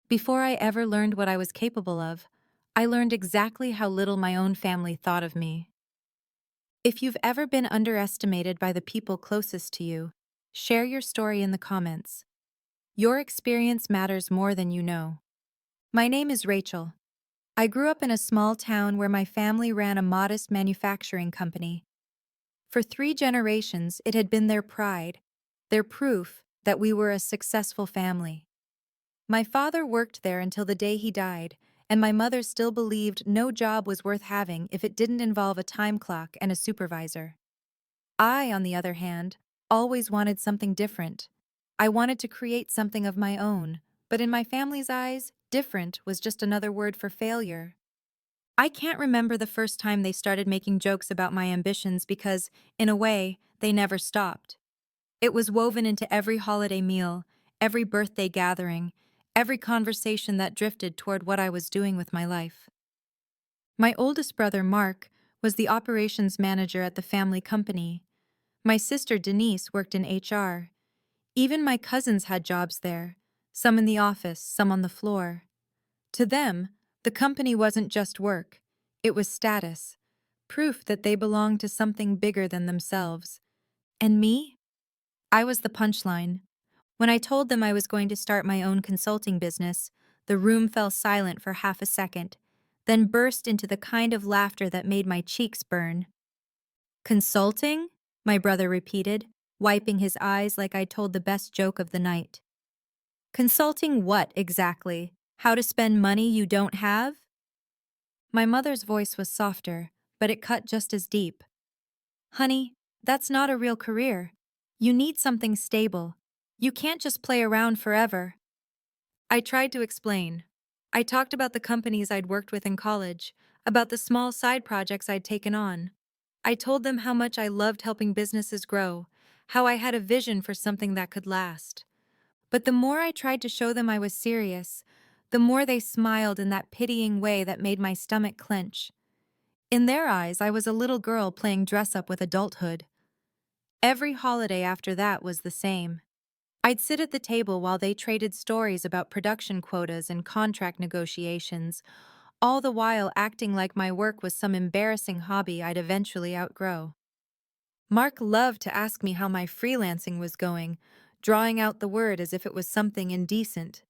Before I ever learned what I was capable of, I learned exactly how little my own family thought of me. If you've ever been underestimated by the people closest to you, share your story in the comments. Your experience matters more than you know. My name is Rachel. I grew up in a small town where my family ran a modest manufacturing company. For 3 generations, it had been their pride, their proof that we were a successful family. My father worked there until the day he died, and my mother still believed no job was worth having if it didn't involve a time clock and a supervisor. I, on the other hand, always wanted something different. I wanted to create something of my own, but in my family's eyes, different was just another word for failure. I can't remember the first time they started making jokes about my ambitions because, in a way, they never stopped. It was woven into every holiday meal, every birthday gathering, every conversation that drifted toward what I was doing with my life. My oldest brother, Mark, was the operations manager at the family company. My sister, Denise, worked in HR. Even my cousins had jobs there, some in the office, some on the floor. To them, the company wasn't just work, it was status, proof that they belonged to something bigger than themselves. And me? I was the punchline. When I told them I was going to start my own consulting business, the room fell silent for half a second, then burst into the kind of laughter that made my cheeks burn. Consulting? My brother repeated, wiping his eyes like I'd told the best joke of the night. Consulting what exactly? How to spend money you don't have? My mother's voice was softer, but it cut just as deep. Honey, that's not a real career. You need something stable. You can't just play around forever. I tried to explain. I talked about the companies I'd worked with in college, about the small side projects I'd taken on. I told them how much I loved helping businesses grow, how I had a vision for something that could last. But the more I tried to show them I was serious, the more they smiled in that pitying way that made my stomach clench. In their eyes, I was a little girl playing dress-up with adulthood. Every holiday after that was the same. I'd sit at the table while they traded stories about production quotas and contract negotiations, all the while acting like my work was some embarrassing hobby I'd eventually outgrow. Mark loved to ask me how my freelancing was going, drawing out the word as if it was something indecent.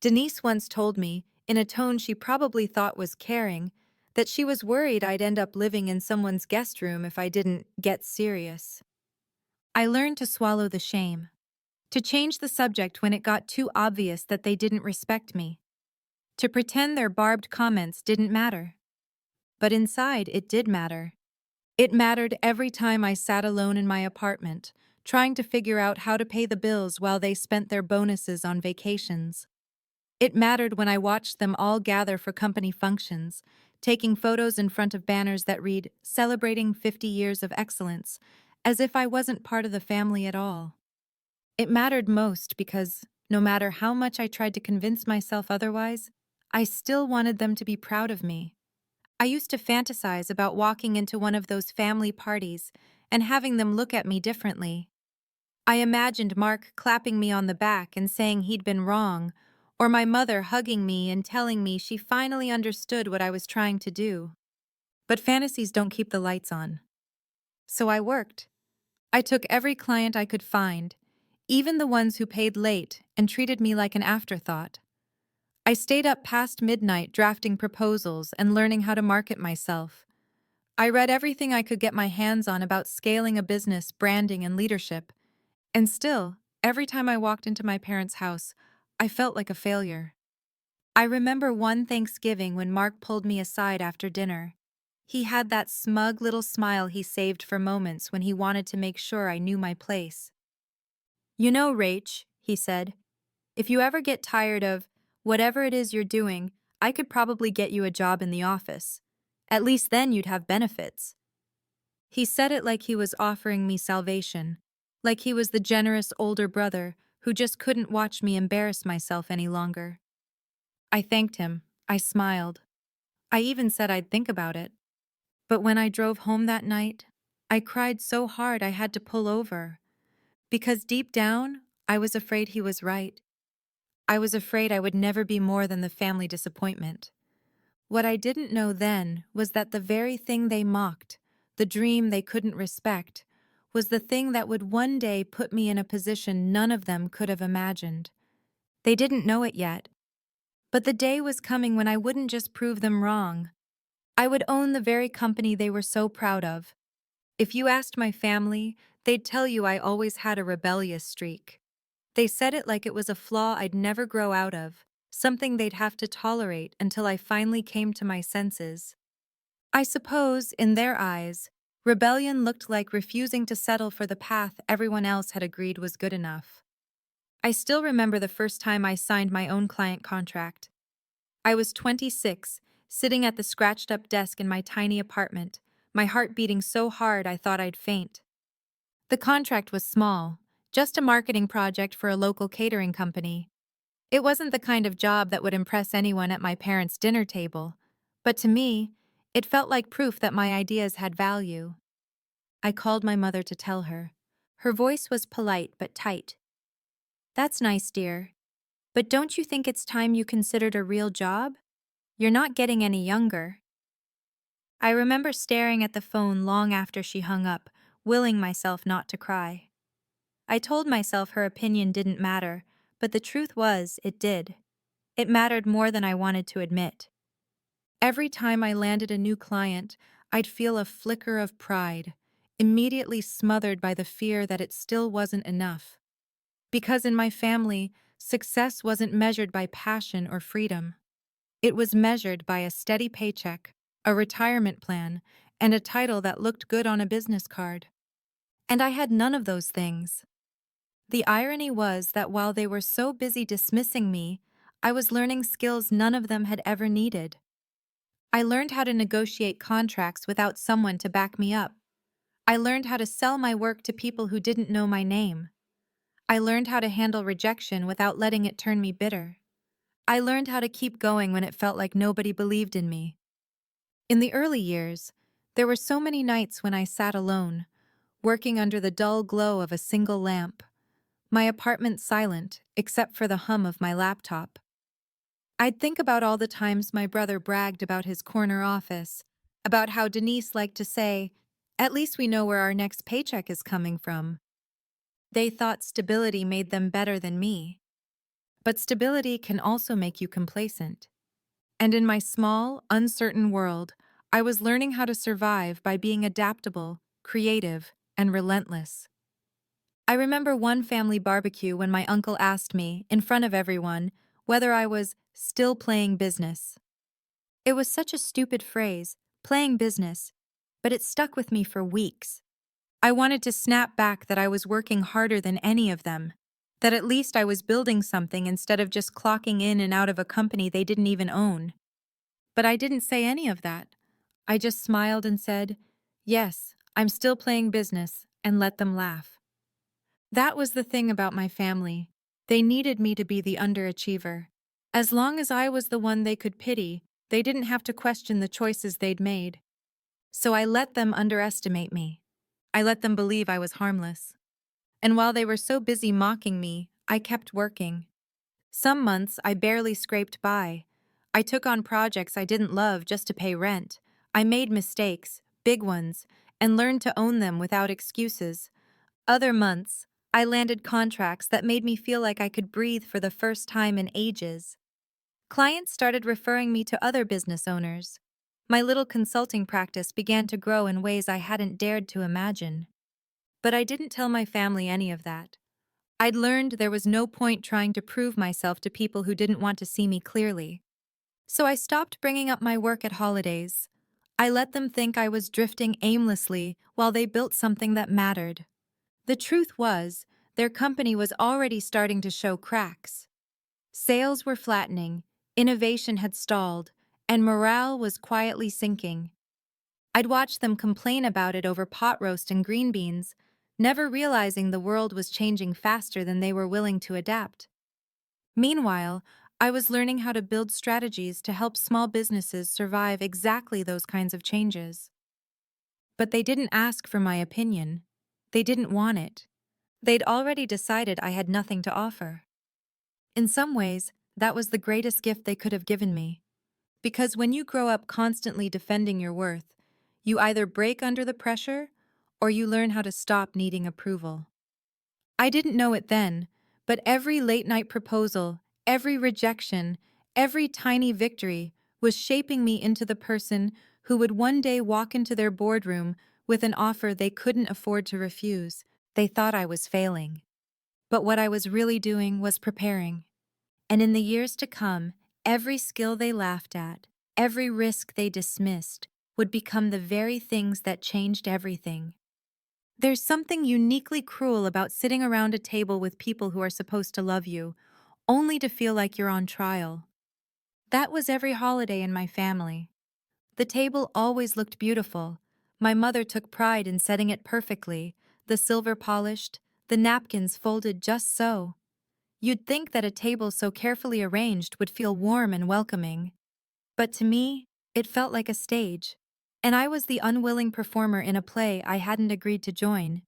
Denise once told me, in a tone she probably thought was caring, that she was worried I'd end up living in someone's guest room if I didn't get serious. I learned to swallow the shame, to change the subject when it got too obvious that they didn't respect me, to pretend their barbed comments didn't matter. But inside, it did matter. It mattered every time I sat alone in my apartment, trying to figure out how to pay the bills while they spent their bonuses on vacations. It mattered when I watched them all gather for company functions, taking photos in front of banners that read, "Celebrating 50 years of excellence," as if I wasn't part of the family at all. It mattered most because, no matter how much I tried to convince myself otherwise, I still wanted them to be proud of me. I used to fantasize about walking into one of those family parties and having them look at me differently. I imagined Mark clapping me on the back and saying he'd been wrong, or my mother hugging me and telling me she finally understood what I was trying to do. But fantasies don't keep the lights on. So I worked. I took every client I could find, even the ones who paid late and treated me like an afterthought. I stayed up past midnight drafting proposals and learning how to market myself. I read everything I could get my hands on about scaling a business, branding, and leadership. And still, every time I walked into my parents' house, I felt like a failure. I remember one Thanksgiving when Mark pulled me aside after dinner. He had that smug little smile he saved for moments when he wanted to make sure I knew my place. "You know, Rach," he said, "if you ever get tired of whatever it is you're doing, I could probably get you a job in the office. At least then you'd have benefits." He said it like he was offering me salvation, like he was the generous older brother who just couldn't watch me embarrass myself any longer. I thanked him. I smiled. I even said I'd think about it. But when I drove home that night, I cried so hard I had to pull over. Because deep down, I was afraid he was right. I was afraid I would never be more than the family disappointment. What I didn't know then was that the very thing they mocked, the dream they couldn't respect, was the thing that would one day put me in a position none of them could have imagined. They didn't know it yet, but the day was coming when I wouldn't just prove them wrong. I would own the very company they were so proud of. If you asked my family, they'd tell you I always had a rebellious streak. They said it like it was a flaw I'd never grow out of, something they'd have to tolerate until I finally came to my senses. I suppose, in their eyes, rebellion looked like refusing to settle for the path everyone else had agreed was good enough. I still remember the first time I signed my own client contract. I was 26, sitting at the scratched-up desk in my tiny apartment, my heart beating so hard I thought I'd faint. The contract was small, just a marketing project for a local catering company. It wasn't the kind of job that would impress anyone at my parents' dinner table, but to me, it felt like proof that my ideas had value. I called my mother to tell her. Her voice was polite but tight. "That's nice, dear. But don't you think it's time you considered a real job? You're not getting any younger." I remember staring at the phone long after she hung up, willing myself not to cry. I told myself her opinion didn't matter, but the truth was, it did. It mattered more than I wanted to admit. Every time I landed a new client, I'd feel a flicker of pride, immediately smothered by the fear that it still wasn't enough. Because in my family, success wasn't measured by passion or freedom. It was measured by a steady paycheck, a retirement plan, and a title that looked good on a business card. And I had none of those things. The irony was that while they were so busy dismissing me, I was learning skills none of them had ever needed. I learned how to negotiate contracts without someone to back me up. I learned how to sell my work to people who didn't know my name. I learned how to handle rejection without letting it turn me bitter. I learned how to keep going when it felt like nobody believed in me. In the early years, there were so many nights when I sat alone, working under the dull glow of a single lamp, my apartment silent except for the hum of my laptop. I'd think about all the times my brother bragged about his corner office, about how Denise liked to say, "At least we know where our next paycheck is coming from." They thought stability made them better than me. But stability can also make you complacent. And in my small, uncertain world, I was learning how to survive by being adaptable, creative, and relentless. I remember one family barbecue when my uncle asked me, in front of everyone, whether I was still playing business. It was such a stupid phrase, playing business, but it stuck with me for weeks. I wanted to snap back that I was working harder than any of them, that at least I was building something instead of just clocking in and out of a company they didn't even own. But I didn't say any of that. I just smiled and said, "Yes, I'm still playing business," and let them laugh. That was the thing about my family. They needed me to be the underachiever. As long as I was the one they could pity, they didn't have to question the choices they'd made. So I let them underestimate me. I let them believe I was harmless. And while they were so busy mocking me, I kept working. Some months I barely scraped by. I took on projects I didn't love just to pay rent. I made mistakes, big ones, and learned to own them without excuses. Other months, I landed contracts that made me feel like I could breathe for the first time in ages. Clients started referring me to other business owners. My little consulting practice began to grow in ways I hadn't dared to imagine. But I didn't tell my family any of that. I'd learned there was no point trying to prove myself to people who didn't want to see me clearly. So I stopped bringing up my work at holidays. I let them think I was drifting aimlessly while they built something that mattered. The truth was, their company was already starting to show cracks. Sales were flattening, innovation had stalled, and morale was quietly sinking. I'd watch them complain about it over pot roast and green beans, never realizing the world was changing faster than they were willing to adapt. Meanwhile, I was learning how to build strategies to help small businesses survive exactly those kinds of changes. But they didn't ask for my opinion. They didn't want it. They'd already decided I had nothing to offer. In some ways, that was the greatest gift they could have given me. Because when you grow up constantly defending your worth, you either break under the pressure or you learn how to stop needing approval. I didn't know it then, but every late night proposal, every rejection, every tiny victory was shaping me into the person who would one day walk into their boardroom with an offer they couldn't afford to refuse. They thought I was failing. But what I was really doing was preparing. And in the years to come, every skill they laughed at, every risk they dismissed, would become the very things that changed everything. There's something uniquely cruel about sitting around a table with people who are supposed to love you, only to feel like you're on trial. That was every holiday in my family. The table always looked beautiful. My mother took pride in setting it perfectly, the silver polished, the napkins folded just so. You'd think that a table so carefully arranged would feel warm and welcoming. But to me, it felt like a stage, and I was the unwilling performer in a play I hadn't agreed to join.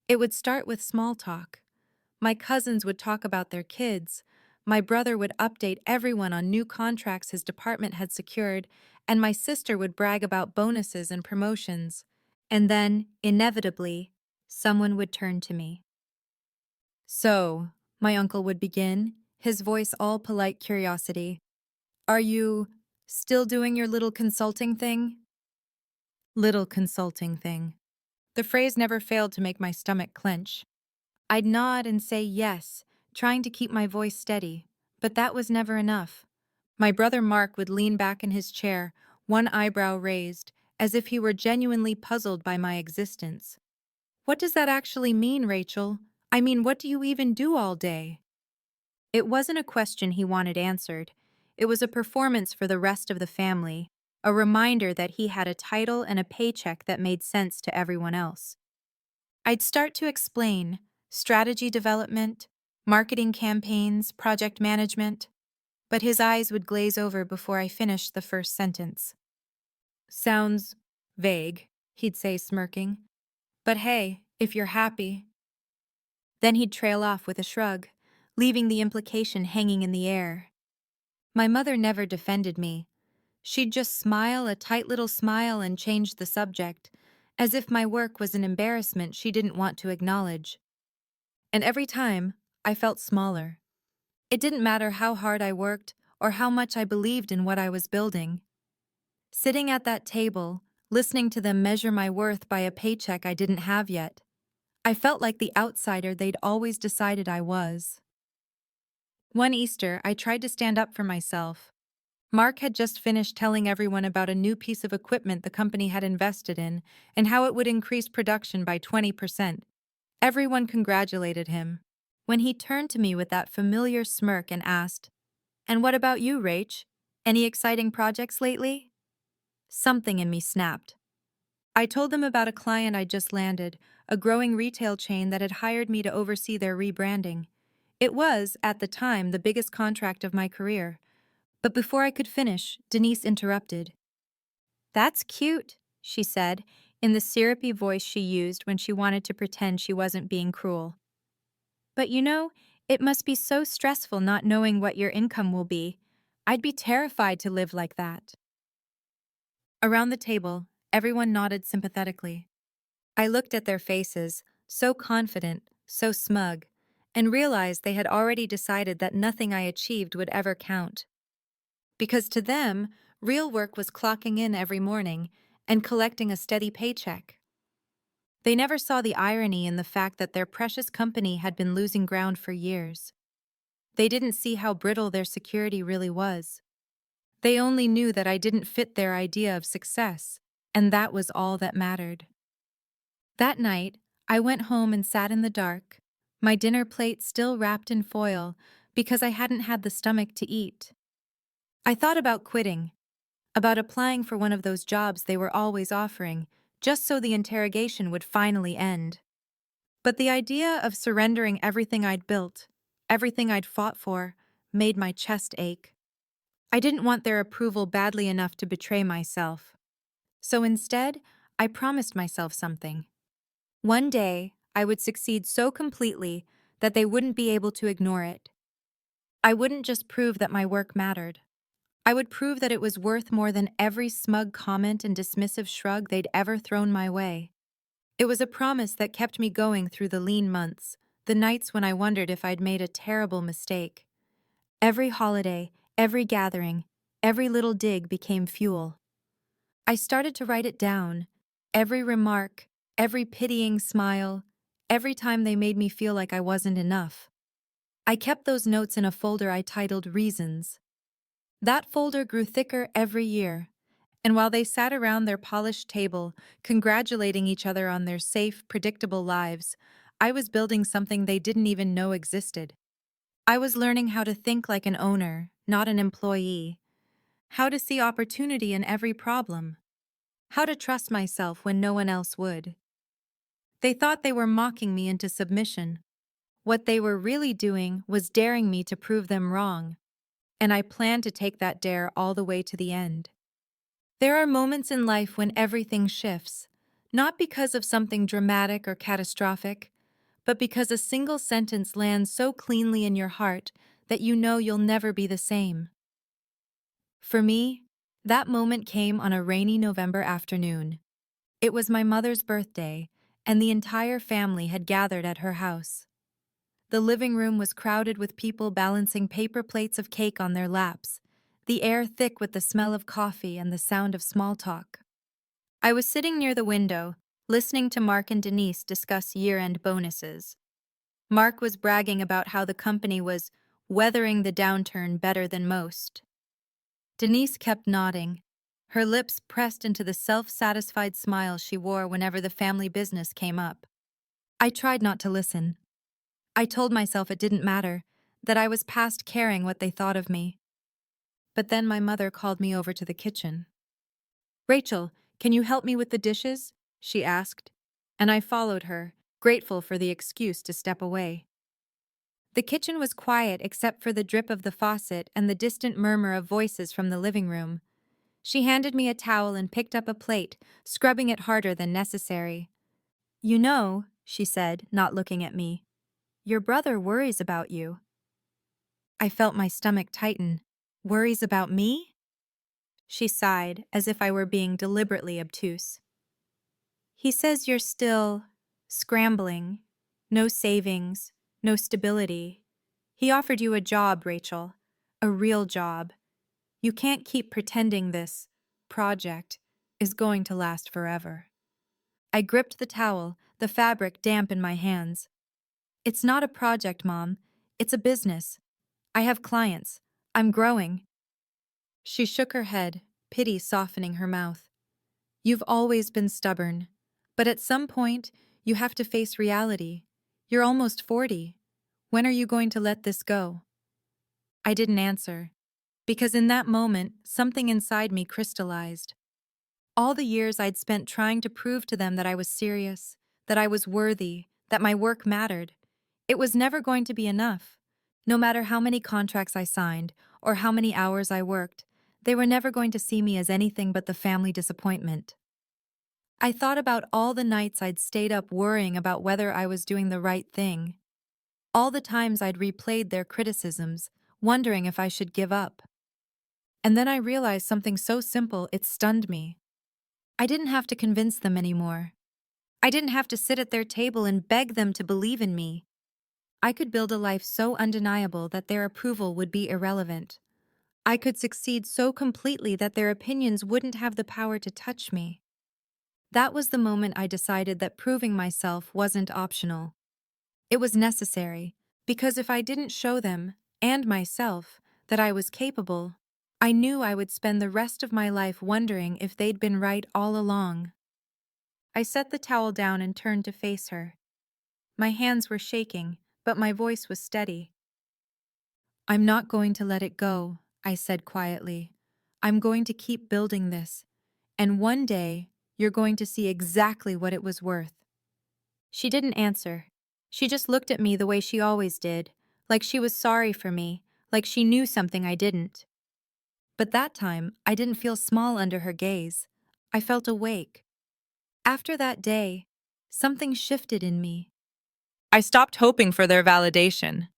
It would start with small talk. My cousins would talk about their kids, my brother would update everyone on new contracts his department had secured, and my sister would brag about bonuses and promotions. And then, inevitably, someone would turn to me. "So," my uncle would begin, his voice all polite curiosity, "are you still doing your little consulting thing?" Little consulting thing. The phrase never failed to make my stomach clench. I'd nod and say yes, trying to keep my voice steady, but that was never enough. My brother Mark would lean back in his chair, one eyebrow raised, as if he were genuinely puzzled by my existence. "What does that actually mean, Rachel? I mean, what do you even do all day?" It wasn't a question he wanted answered. It was a performance for the rest of the family, a reminder that he had a title and a paycheck that made sense to everyone else. I'd start to explain strategy development, marketing campaigns, project management, but his eyes would glaze over before I finished the first sentence. "Sounds vague," he'd say, smirking. "But hey, if you're happy." Then he'd trail off with a shrug, leaving the implication hanging in the air. My mother never defended me. She'd just smile a tight little smile and change the subject, as if my work was an embarrassment she didn't want to acknowledge. And every time, I felt smaller. It didn't matter how hard I worked or how much I believed in what I was building. Sitting at that table, listening to them measure my worth by a paycheck I didn't have yet, I felt like the outsider they'd always decided I was. One Easter, I tried to stand up for myself. Mark had just finished telling everyone about a new piece of equipment the company had invested in and how it would increase production by 20%. Everyone congratulated him. When he turned to me with that familiar smirk and asked, "And what about you, Rach? Any exciting projects lately?" Something in me snapped. I told them about a client I'd just landed, a growing retail chain that had hired me to oversee their rebranding. It was, at the time, the biggest contract of my career. But before I could finish, Denise interrupted. "That's cute," she said, in the syrupy voice she used when she wanted to pretend she wasn't being cruel. "But you know, it must be so stressful not knowing what your income will be. I'd be terrified to live like that." Around the table, everyone nodded sympathetically. I looked at their faces, so confident, so smug, and realized they had already decided that nothing I achieved would ever count. Because to them, real work was clocking in every morning and collecting a steady paycheck. They never saw the irony in the fact that their precious company had been losing ground for years. They didn't see how brittle their security really was. They only knew that I didn't fit their idea of success, and that was all that mattered. That night, I went home and sat in the dark, my dinner plate still wrapped in foil because I hadn't had the stomach to eat. I thought about quitting, about applying for one of those jobs they were always offering, just so the interrogation would finally end. But the idea of surrendering everything I'd built, everything I'd fought for, made my chest ache. I didn't want their approval badly enough to betray myself. So instead, I promised myself something. One day, I would succeed so completely that they wouldn't be able to ignore it. I wouldn't just prove that my work mattered. I would prove that it was worth more than every smug comment and dismissive shrug they'd ever thrown my way. It was a promise that kept me going through the lean months, the nights when I wondered if I'd made a terrible mistake. Every holiday, every gathering, every little dig became fuel. I started to write it down. Every remark, every pitying smile, every time they made me feel like I wasn't enough. I kept those notes in a folder I titled Reasons. That folder grew thicker every year, and while they sat around their polished table, congratulating each other on their safe, predictable lives, I was building something they didn't even know existed. I was learning how to think like an owner, not an employee, how to see opportunity in every problem, how to trust myself when no one else would. They thought they were mocking me into submission. What they were really doing was daring me to prove them wrong, and I planned to take that dare all the way to the end. There are moments in life when everything shifts, not because of something dramatic or catastrophic, but because a single sentence lands so cleanly in your heart that you know you'll never be the same. For me, that moment came on a rainy November afternoon. It was my mother's birthday, and the entire family had gathered at her house. The living room was crowded with people balancing paper plates of cake on their laps, the air thick with the smell of coffee and the sound of small talk. I was sitting near the window, listening to Mark and Denise discuss year-end bonuses. Mark was bragging about how the company was weathering the downturn better than most. Denise kept nodding, her lips pressed into the self-satisfied smile she wore whenever the family business came up. I tried not to listen. I told myself it didn't matter, that I was past caring what they thought of me. But then my mother called me over to the kitchen. "Rachel, can you help me with the dishes?" she asked, and I followed her, grateful for the excuse to step away. The kitchen was quiet except for the drip of the faucet and the distant murmur of voices from the living room. She handed me a towel and picked up a plate, scrubbing it harder than necessary. "You know," she said, not looking at me, "your brother worries about you." I felt my stomach tighten. "Worries about me?" She sighed, as if I were being deliberately obtuse. "He says you're still scrambling. No savings, no stability. He offered you a job, Rachel. A real job. You can't keep pretending this project is going to last forever." I gripped the towel, the fabric damp in my hands. "It's not a project, Mom. It's a business. I have clients. I'm growing." She shook her head, pity softening her mouth. "You've always been stubborn. But at some point, you have to face reality. You're almost 40. When are you going to let this go?" I didn't answer, because in that moment, something inside me crystallized. All the years I'd spent trying to prove to them that I was serious, that I was worthy, that my work mattered. It was never going to be enough. No matter how many contracts I signed or how many hours I worked, they were never going to see me as anything but the family disappointment. I thought about all the nights I'd stayed up worrying about whether I was doing the right thing. All the times I'd replayed their criticisms, wondering if I should give up. And then I realized something so simple it stunned me. I didn't have to convince them anymore. I didn't have to sit at their table and beg them to believe in me. I could build a life so undeniable that their approval would be irrelevant. I could succeed so completely that their opinions wouldn't have the power to touch me. That was the moment I decided that proving myself wasn't optional. It was necessary, because if I didn't show them, and myself, that I was capable, I knew I would spend the rest of my life wondering if they'd been right all along. I set the towel down and turned to face her. My hands were shaking, but my voice was steady. "I'm not going to let it go," I said quietly. "I'm going to keep building this, and one day you're going to see exactly what it was worth." She didn't answer. She just looked at me the way she always did, like she was sorry for me, like she knew something I didn't. But that time, I didn't feel small under her gaze. I felt awake. After that day, something shifted in me. I stopped hoping for their validation.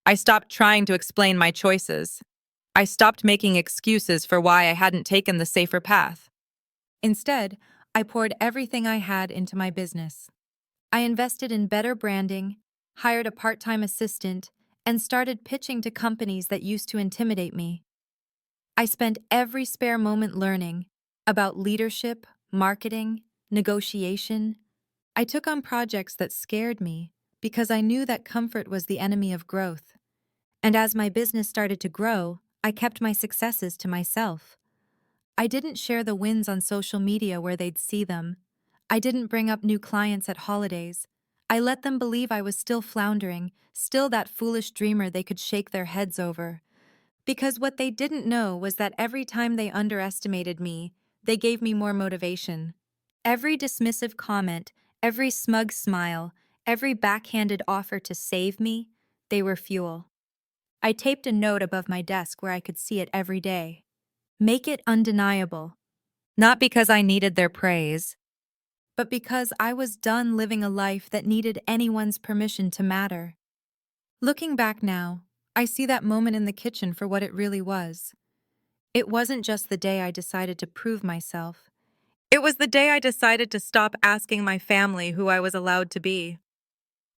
I stopped trying to explain my choices. I stopped making excuses for why I hadn't taken the safer path. Instead, I poured everything I had into my business. I invested in better branding, hired a part-time assistant, and started pitching to companies that used to intimidate me. I spent every spare moment learning about leadership, marketing, negotiation. I took on projects that scared me because I knew that comfort was the enemy of growth. And as my business started to grow, I kept my successes to myself. I didn't share the wins on social media where they'd see them. I didn't bring up new clients at holidays. I let them believe I was still floundering, still that foolish dreamer they could shake their heads over. Because what they didn't know was that every time they underestimated me, they gave me more motivation. Every dismissive comment, every smug smile, every backhanded offer to save me, they were fuel. I taped a note above my desk where I could see it every day. Make it undeniable. Not because I needed their praise, but because I was done living a life that needed anyone's permission to matter. Looking back now, I see that moment in the kitchen for what it really was. It wasn't just the day I decided to prove myself. It was the day I decided to stop asking my family who I was allowed to be.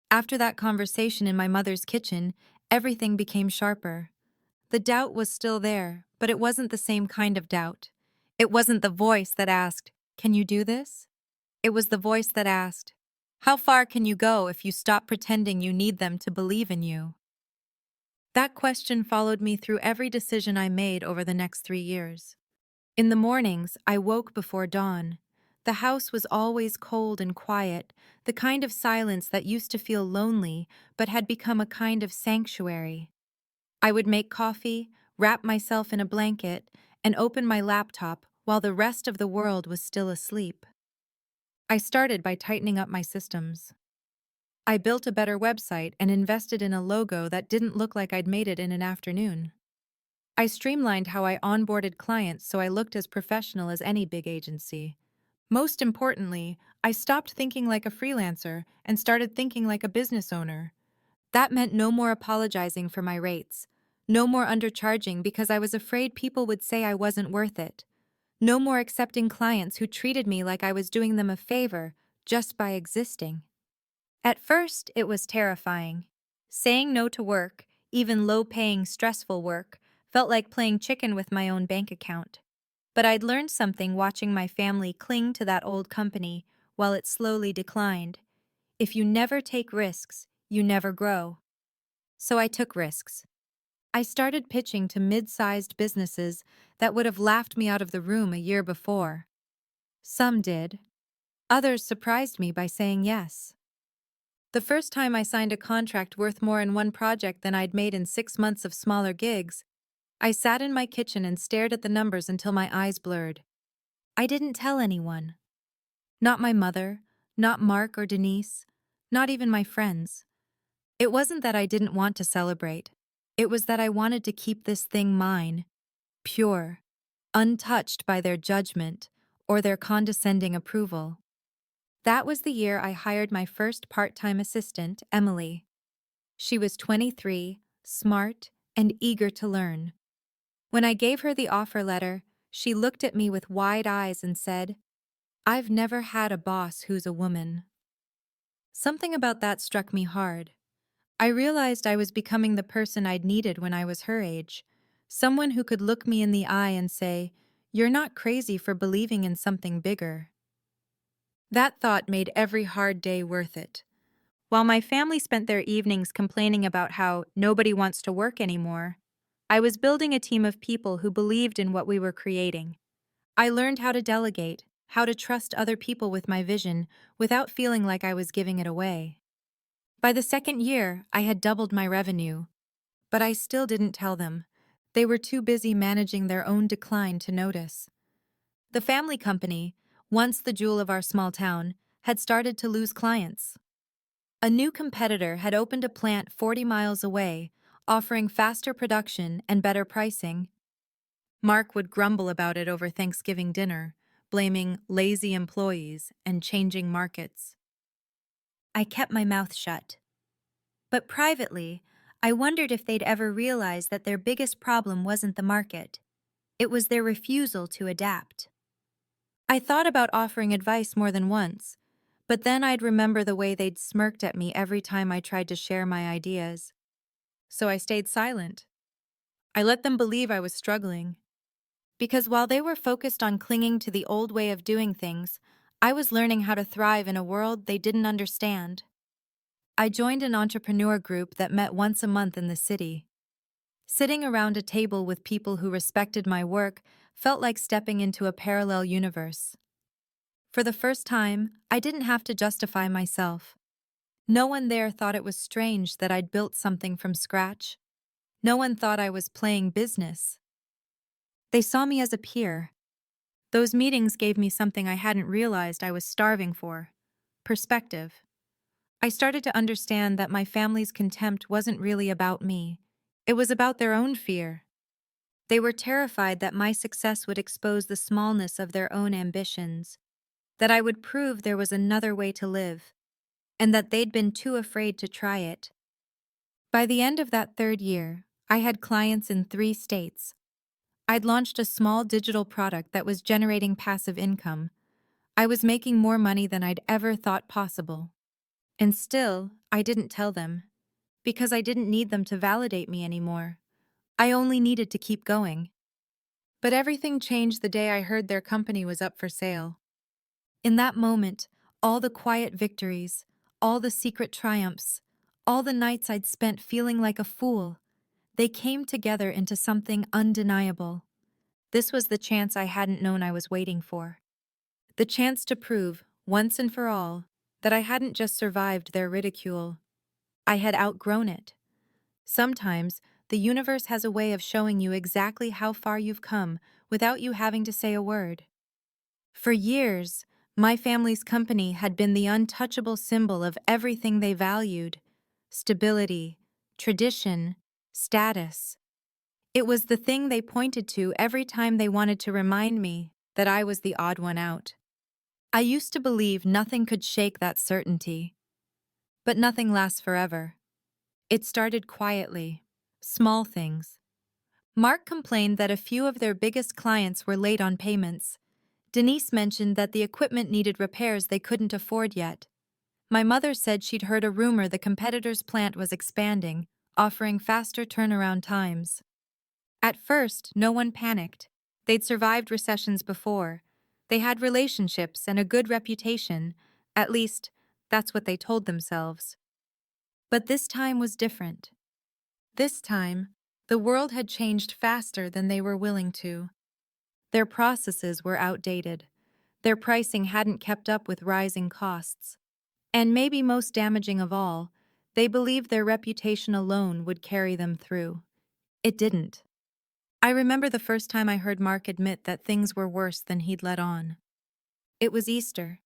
After that conversation in my mother's kitchen, everything became sharper. The doubt was still there, but it wasn't the same kind of doubt. It wasn't the voice that asked, "Can you do this?" It was the voice that asked, "How far can you go if you stop pretending you need them to believe in you?" That question followed me through every decision I made over the next 3 years. In the mornings, I woke before dawn. The house was always cold and quiet, the kind of silence that used to feel lonely but had become a kind of sanctuary. I would make coffee, wrap myself in a blanket, and open my laptop while the rest of the world was still asleep. I started by tightening up my systems. I built a better website and invested in a logo that didn't look like I'd made it in an afternoon. I streamlined how I onboarded clients so I looked as professional as any big agency. Most importantly, I stopped thinking like a freelancer and started thinking like a business owner. That meant no more apologizing for my rates, no more undercharging because I was afraid people would say I wasn't worth it, no more accepting clients who treated me like I was doing them a favor just by existing. At first, it was terrifying. Saying no to work, even low-paying, stressful work, felt like playing chicken with my own bank account. But I'd learned something watching my family cling to that old company while it slowly declined. If you never take risks, you never grow. So I took risks. I started pitching to mid-sized businesses that would have laughed me out of the room a year before. Some did. Others surprised me by saying yes. The first time I signed a contract worth more in one project than I'd made in 6 months of smaller gigs, I sat in my kitchen and stared at the numbers until my eyes blurred. I didn't tell anyone. Not my mother, not Mark or Denise, not even my friends. It wasn't that I didn't want to celebrate. It was that I wanted to keep this thing mine, pure, untouched by their judgment or their condescending approval. That was the year I hired my first part-time assistant, Emily. She was 23, smart, and eager to learn. When I gave her the offer letter, she looked at me with wide eyes and said, "I've never had a boss who's a woman." Something about that struck me hard. I realized I was becoming the person I'd needed when I was her age. Someone who could look me in the eye and say, "You're not crazy for believing in something bigger." That thought made every hard day worth it. While my family spent their evenings complaining about how nobody wants to work anymore, I was building a team of people who believed in what we were creating. I learned how to delegate, how to trust other people with my vision without feeling like I was giving it away. By the second year, I had doubled my revenue, but I still didn't tell them. They were too busy managing their own decline to notice. The family company, once the jewel of our small town, had started to lose clients. A new competitor had opened a plant 40 miles away, offering faster production and better pricing. Mark would grumble about it over Thanksgiving dinner, blaming lazy employees and changing markets. I kept my mouth shut. But privately, I wondered if they'd ever realize that their biggest problem wasn't the market. It was their refusal to adapt. I thought about offering advice more than once, but then I'd remember the way they'd smirked at me every time I tried to share my ideas. So I stayed silent. I let them believe I was struggling. Because while they were focused on clinging to the old way of doing things, I was learning how to thrive in a world they didn't understand. I joined an entrepreneur group that met once a month in the city. Sitting around a table with people who respected my work felt like stepping into a parallel universe. For the first time, I didn't have to justify myself. No one there thought it was strange that I'd built something from scratch. No one thought I was playing business. They saw me as a peer. Those meetings gave me something I hadn't realized I was starving for: perspective. I started to understand that my family's contempt wasn't really about me. It was about their own fear. They were terrified that my success would expose the smallness of their own ambitions, that I would prove there was another way to live, and that they'd been too afraid to try it. By the end of that third year, I had clients in 3 states. I'd launched a small digital product that was generating passive income. I was making more money than I'd ever thought possible. And still, I didn't tell them, because I didn't need them to validate me anymore. I only needed to keep going. But everything changed the day I heard their company was up for sale. In that moment, all the quiet victories, all the secret triumphs, all the nights I'd spent feeling like a fool, they came together into something undeniable. This was the chance I hadn't known I was waiting for. The chance to prove, once and for all, that I hadn't just survived their ridicule. I had outgrown it. Sometimes, the universe has a way of showing you exactly how far you've come without you having to say a word. For years, my family's company had been the untouchable symbol of everything they valued: stability, tradition, status. It was the thing they pointed to every time they wanted to remind me that I was the odd one out. I used to believe nothing could shake that certainty. But nothing lasts forever. It started quietly, small things. Mark complained that a few of their biggest clients were late on payments. Denise mentioned that the equipment needed repairs they couldn't afford yet. My mother said she'd heard a rumor the competitor's plant was expanding, offering faster turnaround times. At first, no one panicked. They'd survived recessions before. They had relationships and a good reputation. At least, that's what they told themselves. But this time was different. This time, the world had changed faster than they were willing to. Their processes were outdated. Their pricing hadn't kept up with rising costs. And maybe most damaging of all, they believed their reputation alone would carry them through. It didn't. I remember the first time I heard Mark admit that things were worse than he'd let on. It was Easter.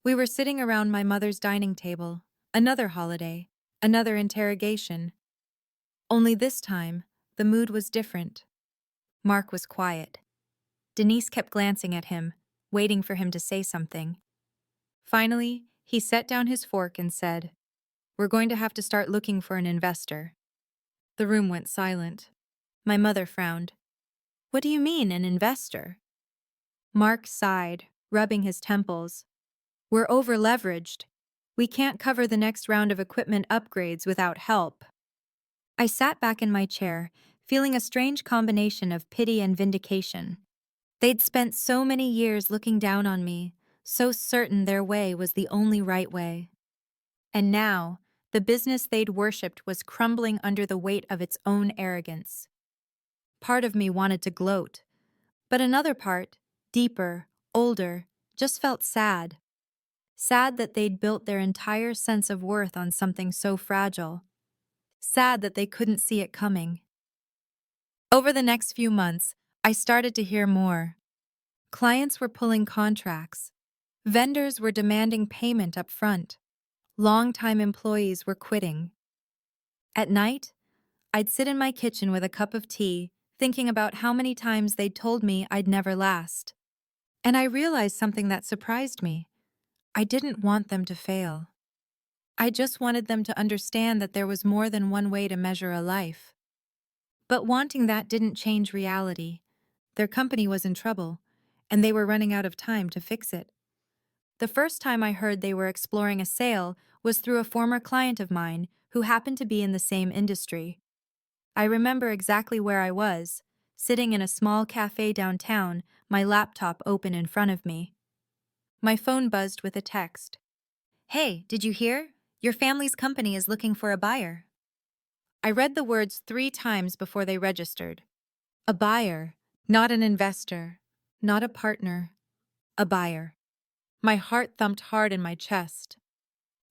We were sitting around my mother's dining table, another holiday, another interrogation. Only this time, the mood was different. Mark was quiet. Denise kept glancing at him, waiting for him to say something. Finally, he set down his fork and said, "We're going to have to start looking for an investor." The room went silent. My mother frowned. "What do you mean, an investor?" Mark sighed, rubbing his temples. "We're over-leveraged. We can't cover the next round of equipment upgrades without help." I sat back in my chair, feeling a strange combination of pity and vindication. They'd spent so many years looking down on me, so certain their way was the only right way. And now, the business they'd worshipped was crumbling under the weight of its own arrogance. Part of me wanted to gloat, but another part, deeper, older, just felt sad. Sad that they'd built their entire sense of worth on something so fragile. Sad that they couldn't see it coming. Over the next few months, I started to hear more. Clients were pulling contracts. Vendors were demanding payment up front. Long-time employees were quitting. At night, I'd sit in my kitchen with a cup of tea, thinking about how many times they'd told me I'd never last. And I realized something that surprised me. I didn't want them to fail. I just wanted them to understand that there was more than one way to measure a life. But wanting that didn't change reality. Their company was in trouble, and they were running out of time to fix it. The first time I heard they were exploring a sale was through a former client of mine who happened to be in the same industry. I remember exactly where I was, sitting in a small cafe downtown, my laptop open in front of me. My phone buzzed with a text. "Hey, did you hear? Your family's company is looking for a buyer." I read the words 3 times before they registered. A buyer, not an investor, not a partner, a buyer. My heart thumped hard in my chest.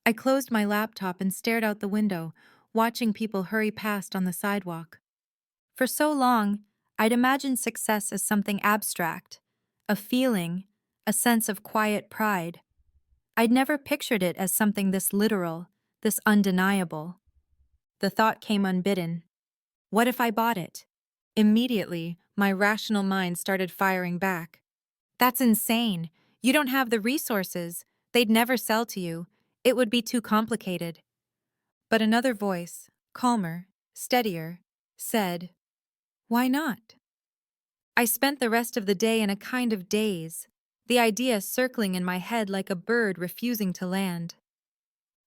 I closed my laptop and stared out the window, watching people hurry past on the sidewalk. For so long, I'd imagined success as something abstract, a feeling, a sense of quiet pride. I'd never pictured it as something this literal, this undeniable. The thought came unbidden. What if I bought it? Immediately, my rational mind started firing back. That's insane. You don't have the resources. They'd never sell to you. It would be too complicated. But another voice, calmer, steadier, said, "Why not?" I spent the rest of the day in a kind of daze, the idea circling in my head like a bird refusing to land.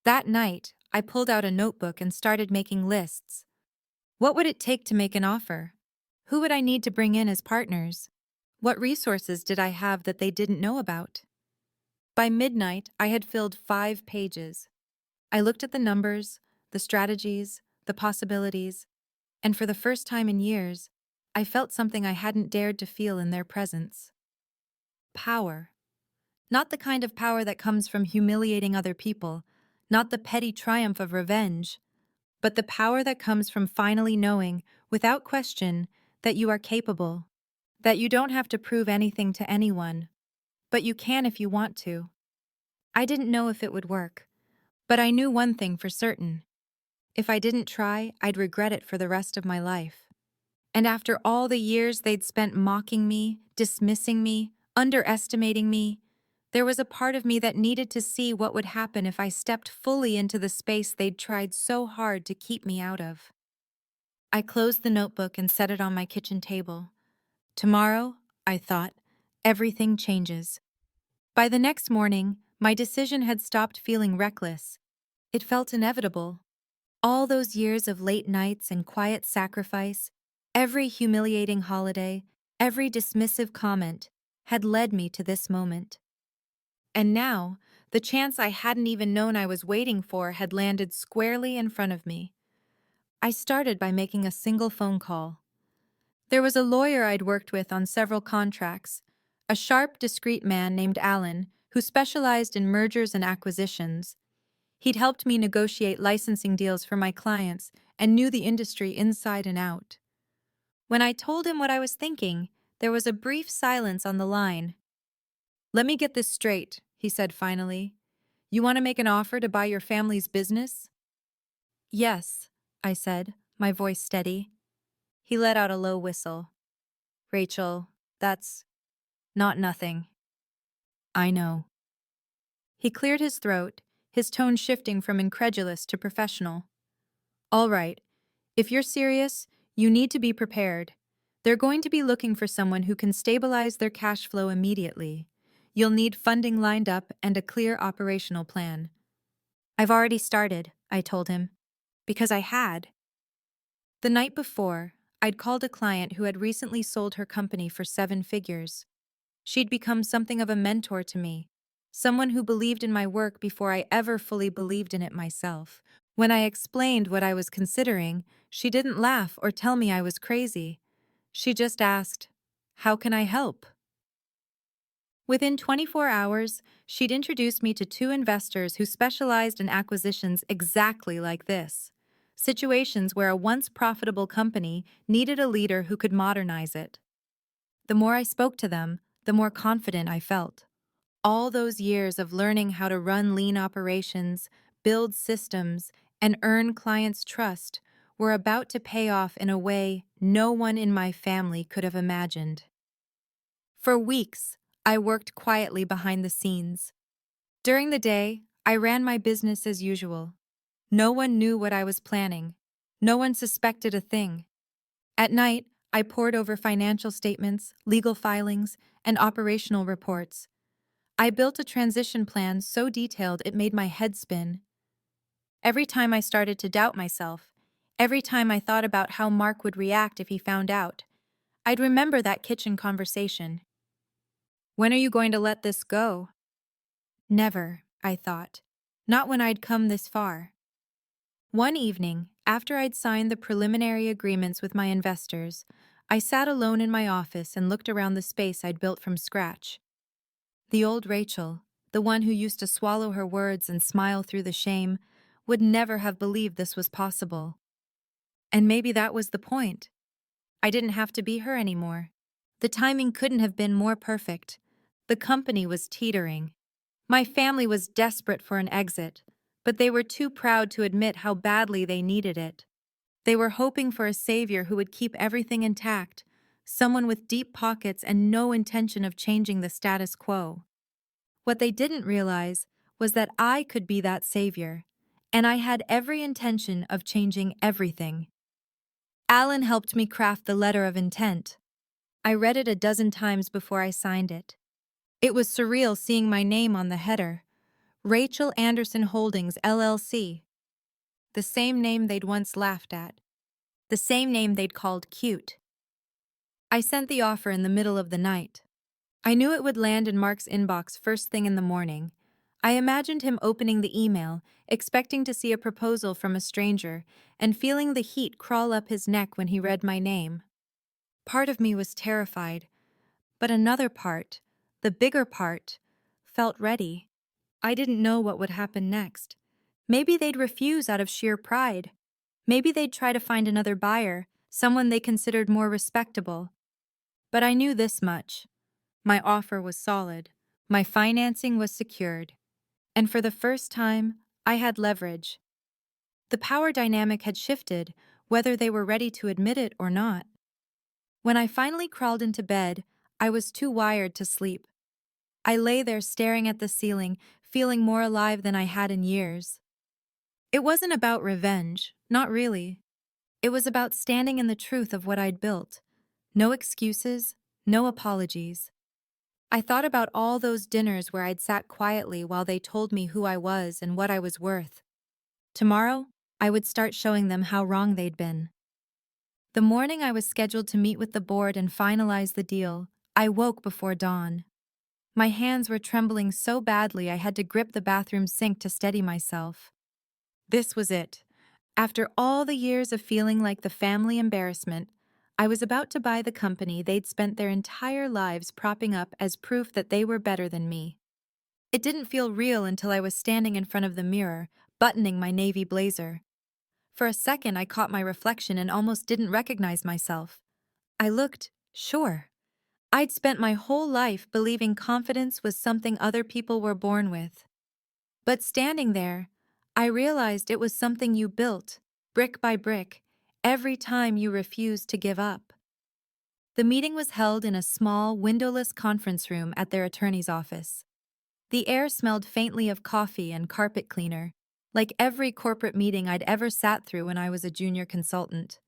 That night, I pulled out a notebook and started making lists. What would it take to make an offer? Who would I need to bring in as partners? What resources did I have that they didn't know about? By midnight, I had filled 5 pages. I looked at the numbers, the strategies, the possibilities, and for the first time in years, I felt something I hadn't dared to feel in their presence. Power. Not the kind of power that comes from humiliating other people, not the petty triumph of revenge, but the power that comes from finally knowing, without question, that you are capable, that you don't have to prove anything to anyone, but you can if you want to. I didn't know if it would work, but I knew one thing for certain. If I didn't try, I'd regret it for the rest of my life. And after all the years they'd spent mocking me, dismissing me, underestimating me, there was a part of me that needed to see what would happen if I stepped fully into the space they'd tried so hard to keep me out of. I closed the notebook and set it on my kitchen table. Tomorrow, I thought, everything changes. By the next morning, my decision had stopped feeling reckless. It felt inevitable. All those years of late nights and quiet sacrifice, every humiliating holiday, every dismissive comment, had led me to this moment. And now, the chance I hadn't even known I was waiting for had landed squarely in front of me. I started by making a single phone call. There was a lawyer I'd worked with on several contracts, a sharp, discreet man named Alan, who specialized in mergers and acquisitions. He'd helped me negotiate licensing deals for my clients and knew the industry inside and out. When I told him what I was thinking, there was a brief silence on the line. "Let me get this straight," he said finally. "You want to make an offer to buy your family's business?" "Yes," I said, my voice steady. He let out a low whistle. "Rachel, that's not nothing." "I know." He cleared his throat, his tone shifting from incredulous to professional. "All right. If you're serious, you need to be prepared. They're going to be looking for someone who can stabilize their cash flow immediately. You'll need funding lined up and a clear operational plan." "I've already started," I told him. Because I had. The night before, I'd called a client who had recently sold her company for 7 figures. She'd become something of a mentor to me, someone who believed in my work before I ever fully believed in it myself. When I explained what I was considering, she didn't laugh or tell me I was crazy. She just asked, "How can I help?" Within 24 hours, she'd introduced me to 2 investors who specialized in acquisitions exactly like this. Situations where a once profitable company needed a leader who could modernize it. The more I spoke to them, the more confident I felt. All those years of learning how to run lean operations, build systems, and earn clients' trust were about to pay off in a way no one in my family could have imagined. For weeks, I worked quietly behind the scenes. During the day, I ran my business as usual. No one knew what I was planning. No one suspected a thing. At night, I pored over financial statements, legal filings, and operational reports. I built a transition plan so detailed it made my head spin. Every time I started to doubt myself, every time I thought about how Mark would react if he found out, I'd remember that kitchen conversation. When are you going to let this go? Never, I thought. Not when I'd come this far. One evening, after I'd signed the preliminary agreements with my investors, I sat alone in my office and looked around the space I'd built from scratch. The old Rachel, the one who used to swallow her words and smile through the shame, would never have believed this was possible. And maybe that was the point. I didn't have to be her anymore. The timing couldn't have been more perfect. The company was teetering. My family was desperate for an exit, but they were too proud to admit how badly they needed it. They were hoping for a savior who would keep everything intact, someone with deep pockets and no intention of changing the status quo. What they didn't realize was that I could be that savior, and I had every intention of changing everything. Alan helped me craft the letter of intent. I read it a dozen times before I signed it. It was surreal seeing my name on the header, Rachel Anderson Holdings, LLC. The same name they'd once laughed at. The same name they'd called cute. I sent the offer in the middle of the night. I knew it would land in Mark's inbox first thing in the morning. I imagined him opening the email, expecting to see a proposal from a stranger, and feeling the heat crawl up his neck when he read my name. Part of me was terrified, but another part, the bigger part, felt ready. I didn't know what would happen next. Maybe they'd refuse out of sheer pride. Maybe they'd try to find another buyer, someone they considered more respectable. But I knew this much. My offer was solid. My financing was secured. And for the first time, I had leverage. The power dynamic had shifted, whether they were ready to admit it or not. When I finally crawled into bed, I was too wired to sleep. I lay there staring at the ceiling, feeling more alive than I had in years. It wasn't about revenge, not really. It was about standing in the truth of what I'd built. No excuses, no apologies. I thought about all those dinners where I'd sat quietly while they told me who I was and what I was worth. Tomorrow, I would start showing them how wrong they'd been. The morning I was scheduled to meet with the board and finalize the deal, I woke before dawn. My hands were trembling so badly I had to grip the bathroom sink to steady myself. This was it. After all the years of feeling like the family embarrassment, I was about to buy the company they'd spent their entire lives propping up as proof that they were better than me. It didn't feel real until I was standing in front of the mirror, buttoning my navy blazer. For a second, I caught my reflection and almost didn't recognize myself. I looked sure. I'd spent my whole life believing confidence was something other people were born with. But standing there, I realized it was something you built, brick by brick, every time you refused to give up. The meeting was held in a small, windowless conference room at their attorney's office. The air smelled faintly of coffee and carpet cleaner, like every corporate meeting I'd ever sat through when I was a junior consultant.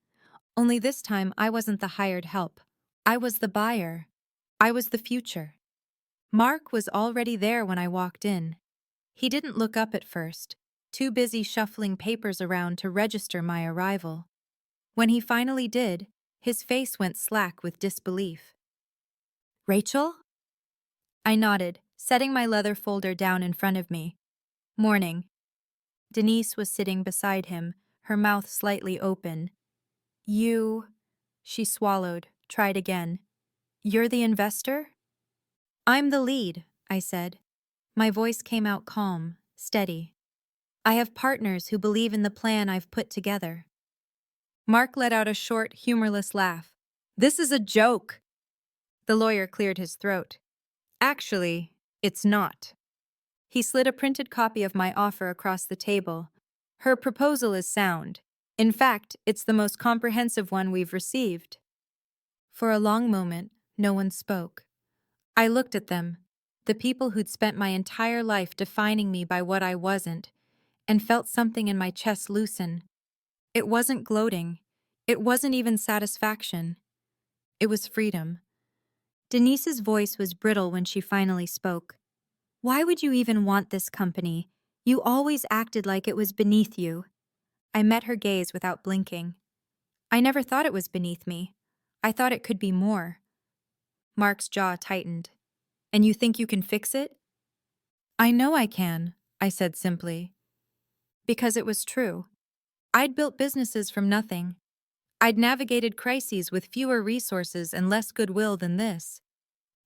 Only this time I wasn't the hired help. I was the buyer. I was the future. Mark was already there when I walked in. He didn't look up at first, too busy shuffling papers around to register my arrival. When he finally did, his face went slack with disbelief. "Rachel?" I nodded, setting my leather folder down in front of me. "Morning." Denise was sitting beside him, her mouth slightly open. "You..." She swallowed, tried again. "You're the investor?" "I'm the lead," I said. My voice came out calm, steady. "I have partners who believe in the plan I've put together." Mark let out a short, humorless laugh. "This is a joke." The lawyer cleared his throat. "Actually, it's not." He slid a printed copy of my offer across the table. "Her proposal is sound. In fact, it's the most comprehensive one we've received." For a long moment, no one spoke. I looked at them. The people who'd spent my entire life defining me by what I wasn't, and felt something in my chest loosen. It wasn't gloating. It wasn't even satisfaction. It was freedom. Denise's voice was brittle when she finally spoke. Why would you even want this company? You always acted like it was beneath you. I met her gaze without blinking. I never thought it was beneath me. I thought it could be more. Mark's jaw tightened. And you think you can fix it? I know I can, I said simply. Because it was true. I'd built businesses from nothing. I'd navigated crises with fewer resources and less goodwill than this.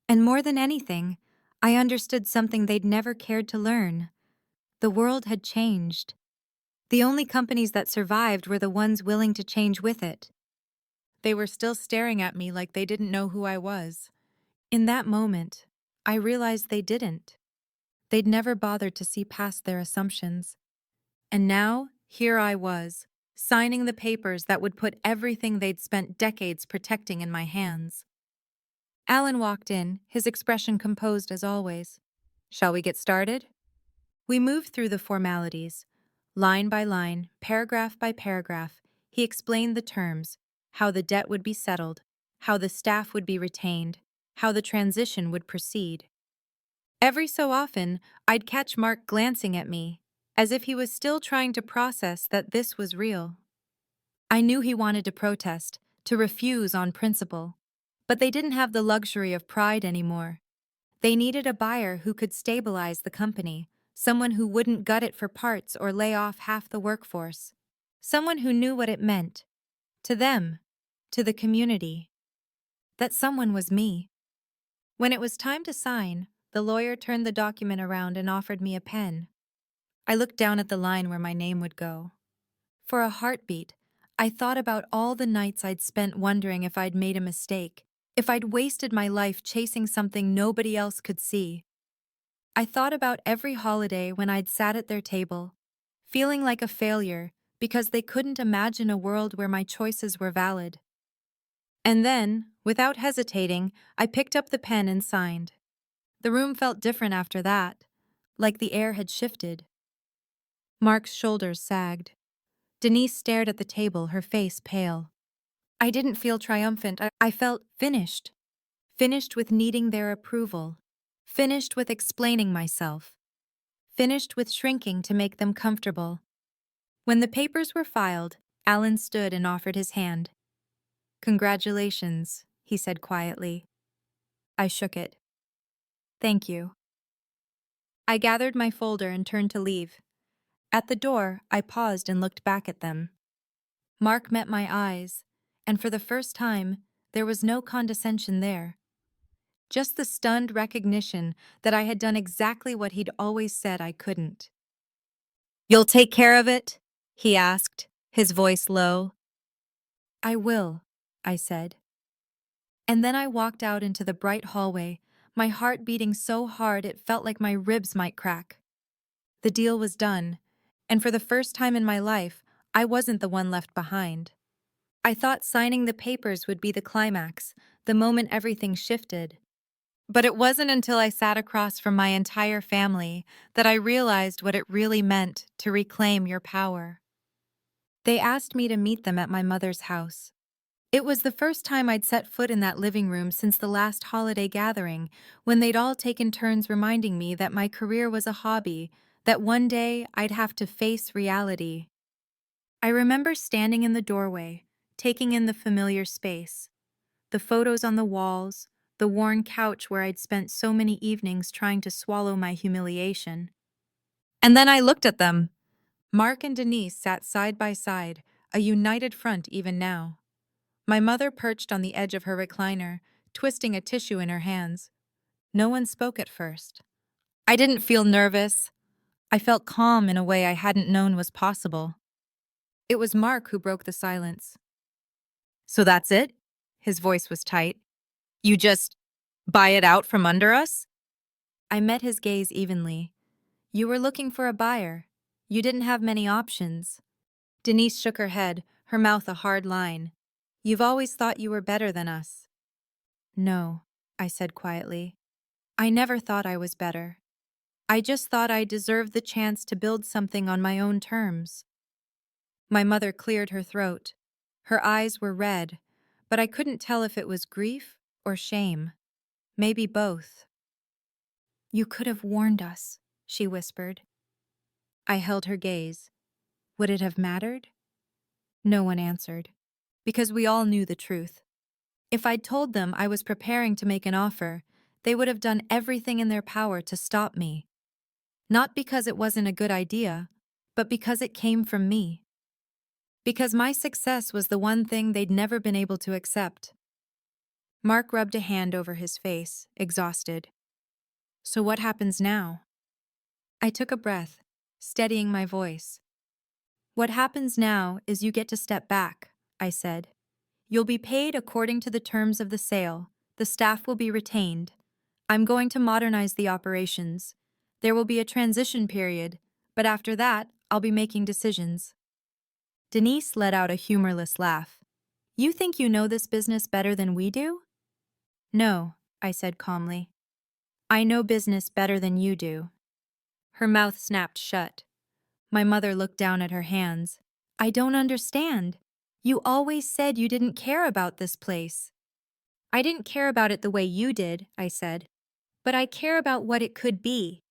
And more than anything, I understood something they'd never cared to learn. The world had changed. The only companies that survived were the ones willing to change with it. They were still staring at me like they didn't know who I was. In that moment, I realized they didn't. They'd never bothered to see past their assumptions. And now, here I was, signing the papers that would put everything they'd spent decades protecting in my hands. Alan walked in, his expression composed as always. Shall we get started? We moved through the formalities. Line by line, paragraph by paragraph, he explained the terms, how the debt would be settled, how the staff would be retained, how the transition would proceed. Every so often, I'd catch Mark glancing at me, as if he was still trying to process that this was real. I knew he wanted to protest, to refuse on principle, but they didn't have the luxury of pride anymore. They needed a buyer who could stabilize the company, someone who wouldn't gut it for parts or lay off half the workforce, someone who knew what it meant, to them, to the community. That someone was me. When it was time to sign, the lawyer turned the document around and offered me a pen. I looked down at the line where my name would go. For a heartbeat, I thought about all the nights I'd spent wondering if I'd made a mistake, if I'd wasted my life chasing something nobody else could see. I thought about every holiday when I'd sat at their table, feeling like a failure because they couldn't imagine a world where my choices were valid. And then, without hesitating, I picked up the pen and signed. The room felt different after that, like the air had shifted. Mark's shoulders sagged. Denise stared at the table, her face pale. I didn't feel triumphant. I felt finished. Finished with needing their approval. Finished with explaining myself. Finished with shrinking to make them comfortable. When the papers were filed, Alan stood and offered his hand. Congratulations, he said quietly. I shook it. Thank you. I gathered my folder and turned to leave. At the door, I paused and looked back at them. Mark met my eyes, and for the first time, there was no condescension there. Just the stunned recognition that I had done exactly what he'd always said I couldn't. You'll take care of it? He asked, his voice low. I will, I said. And then I walked out into the bright hallway, my heart beating so hard it felt like my ribs might crack. The deal was done, and for the first time in my life, I wasn't the one left behind. I thought signing the papers would be the climax, the moment everything shifted. But it wasn't until I sat across from my entire family that I realized what it really meant to reclaim your power. They asked me to meet them at my mother's house. It was the first time I'd set foot in that living room since the last holiday gathering, when they'd all taken turns reminding me that my career was a hobby, that one day I'd have to face reality. I remember standing in the doorway, taking in the familiar space, the photos on the walls, the worn couch where I'd spent so many evenings trying to swallow my humiliation. And then I looked at them. Mark and Denise sat side by side, a united front even now. My mother perched on the edge of her recliner, twisting a tissue in her hands. No one spoke at first. I didn't feel nervous. I felt calm in a way I hadn't known was possible. It was Mark who broke the silence. So that's it? His voice was tight. You just buy it out from under us? I met his gaze evenly. You were looking for a buyer. You didn't have many options. Denise shook her head, her mouth a hard line. You've always thought you were better than us. No, I said quietly. I never thought I was better. I just thought I deserved the chance to build something on my own terms. My mother cleared her throat. Her eyes were red, but I couldn't tell if it was grief or shame. Maybe both. You could have warned us, she whispered. I held her gaze. Would it have mattered? No one answered, because we all knew the truth. If I'd told them I was preparing to make an offer, they would have done everything in their power to stop me. Not because it wasn't a good idea, but because it came from me. Because my success was the one thing they'd never been able to accept. Mark rubbed a hand over his face, exhausted. So what happens now? I took a breath, steadying my voice. What happens now is you get to step back, I said. You'll be paid according to the terms of the sale. The staff will be retained. I'm going to modernize the operations. There will be a transition period, but after that, I'll be making decisions. Denise let out a humorless laugh. You think you know this business better than we do? No, I said calmly. I know business better than you do. Her mouth snapped shut. My mother looked down at her hands. I don't understand. You always said you didn't care about this place. I didn't care about it the way you did, I said. But I care about what it could be.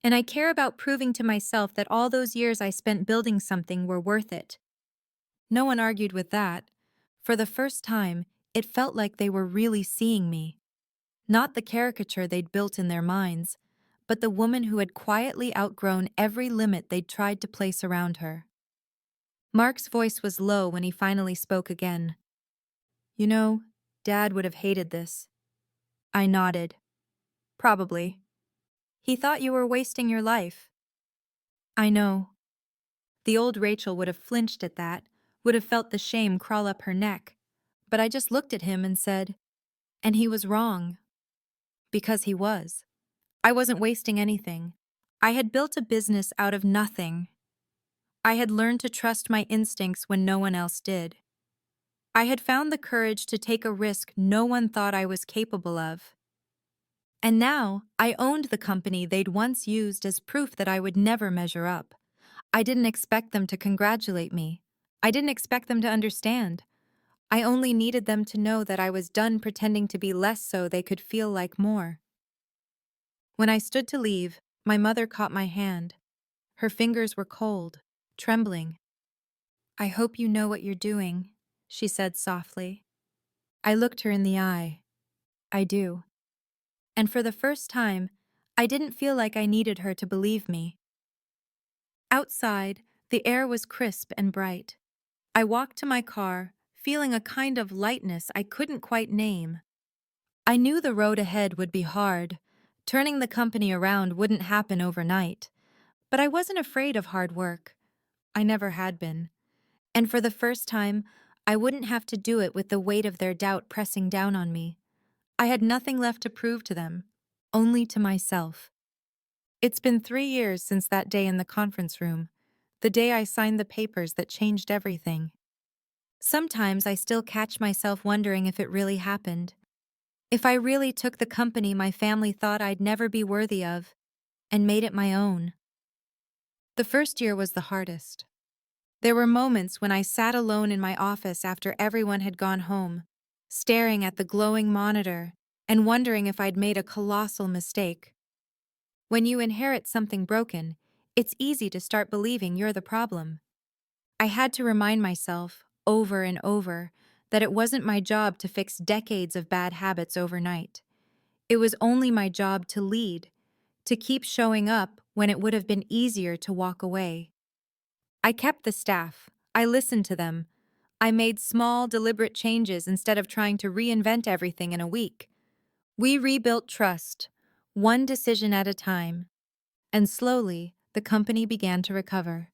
And I care about proving to myself that all those years I spent building something were worth it. No one argued with that. For the first time, it felt like they were really seeing me. Not the caricature they'd built in their minds, but the woman who had quietly outgrown every limit they'd tried to place around her. Mark's voice was low when he finally spoke again. You know, Dad would have hated this. I nodded. Probably. He thought you were wasting your life. I know. The old Rachel would have flinched at that, would have felt the shame crawl up her neck. But I just looked at him and said, and he was wrong. Because he was. I wasn't wasting anything. I had built a business out of nothing. I had learned to trust my instincts when no one else did. I had found the courage to take a risk no one thought I was capable of. And now, I owned the company they'd once used as proof that I would never measure up. I didn't expect them to congratulate me. I didn't expect them to understand. I only needed them to know that I was done pretending to be less so they could feel like more. When I stood to leave, my mother caught my hand. Her fingers were cold, trembling. I hope you know what you're doing, she said softly. I looked her in the eye. I do. And for the first time, I didn't feel like I needed her to believe me. Outside, the air was crisp and bright. I walked to my car, feeling a kind of lightness I couldn't quite name. I knew the road ahead would be hard. Turning the company around wouldn't happen overnight. But I wasn't afraid of hard work. I never had been. And for the first time, I wouldn't have to do it with the weight of their doubt pressing down on me. I had nothing left to prove to them, only to myself. It's been 3 years since that day in the conference room, the day I signed the papers that changed everything. Sometimes I still catch myself wondering if it really happened. If I really took the company my family thought I'd never be worthy of, and made it my own. The first year was the hardest. There were moments when I sat alone in my office after everyone had gone home, staring at the glowing monitor and wondering if I'd made a colossal mistake. When you inherit something broken, it's easy to start believing you're the problem. I had to remind myself, over and over, that it wasn't my job to fix decades of bad habits overnight. It was only my job to lead, to keep showing up when it would have been easier to walk away. I kept the staff. I listened to them. I made small, deliberate changes instead of trying to reinvent everything in a week. We rebuilt trust, one decision at a time. And slowly, the company began to recover.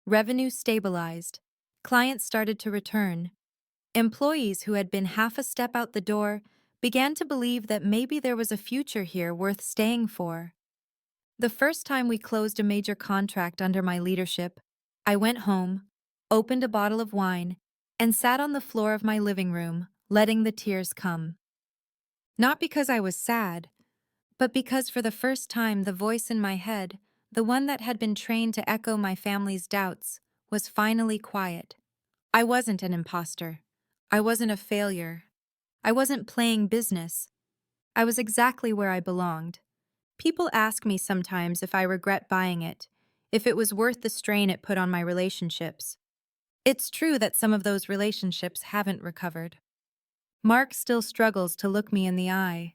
Revenue stabilized. Clients started to return. Employees who had been half a step out the door began to believe that maybe there was a future here worth staying for. The first time we closed a major contract under my leadership, I went home, opened a bottle of wine, and sat on the floor of my living room, letting the tears come. Not because I was sad, but because for the first time the voice in my head, the one that had been trained to echo my family's doubts, was finally quiet. I wasn't an imposter. I wasn't a failure. I wasn't playing business. I was exactly where I belonged. People ask me sometimes if I regret buying it, if it was worth the strain it put on my relationships. It's true that some of those relationships haven't recovered. Mark still struggles to look me in the eye.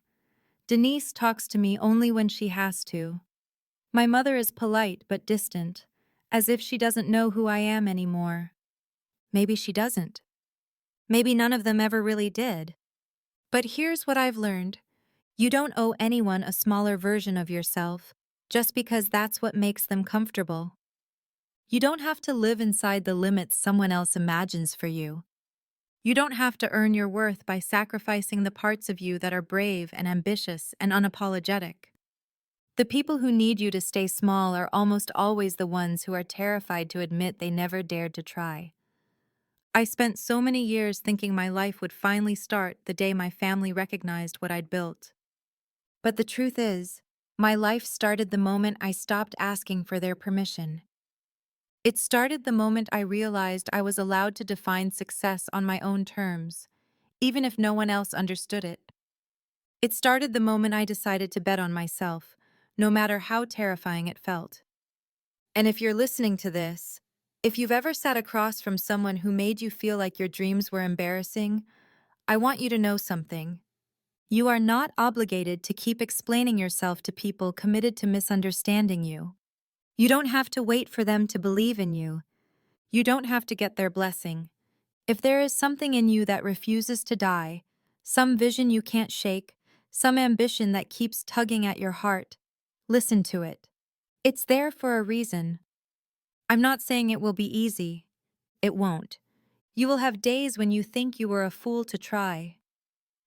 Denise talks to me only when she has to. My mother is polite but distant, as if she doesn't know who I am anymore. Maybe she doesn't. Maybe none of them ever really did. But here's what I've learned. You don't owe anyone a smaller version of yourself, just because that's what makes them comfortable. You don't have to live inside the limits someone else imagines for you. You don't have to earn your worth by sacrificing the parts of you that are brave and ambitious and unapologetic. The people who need you to stay small are almost always the ones who are terrified to admit they never dared to try. I spent so many years thinking my life would finally start the day my family recognized what I'd built. But the truth is, my life started the moment I stopped asking for their permission. It started the moment I realized I was allowed to define success on my own terms, even if no one else understood it. It started the moment I decided to bet on myself, no matter how terrifying it felt. And if you're listening to this, if you've ever sat across from someone who made you feel like your dreams were embarrassing, I want you to know something. You are not obligated to keep explaining yourself to people committed to misunderstanding you. You don't have to wait for them to believe in you. You don't have to get their blessing. If there is something in you that refuses to die, some vision you can't shake, some ambition that keeps tugging at your heart, listen to it. It's there for a reason. I'm not saying it will be easy. It won't. You will have days when you think you were a fool to try.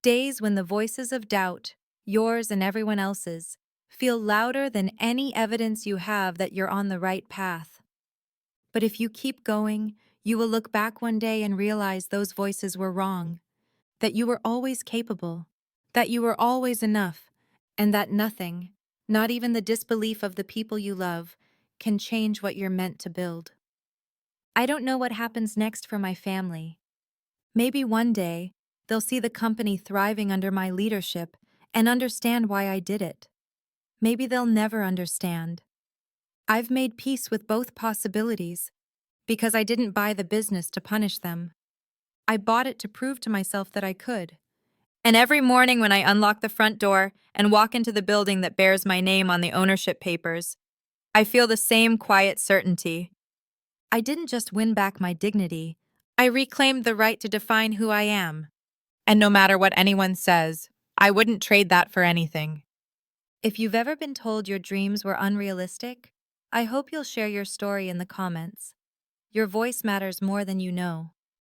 Days when the voices of doubt, yours and everyone else's, feel louder than any evidence you have that you're on the right path. But if you keep going, you will look back one day and realize those voices were wrong, that you were always capable, that you were always enough, and that nothing, not even the disbelief of the people you love, can change what you're meant to build. I don't know what happens next for my family. Maybe one day, they'll see the company thriving under my leadership and understand why I did it. Maybe they'll never understand. I've made peace with both possibilities because I didn't buy the business to punish them. I bought it to prove to myself that I could. And every morning when I unlock the front door and walk into the building that bears my name on the ownership papers, I feel the same quiet certainty. I didn't just win back my dignity, I reclaimed the right to define who I am. And no matter what anyone says, I wouldn't trade that for anything. If you've ever been told your dreams were unrealistic, I hope you'll share your story in the comments. Your voice matters more than you know.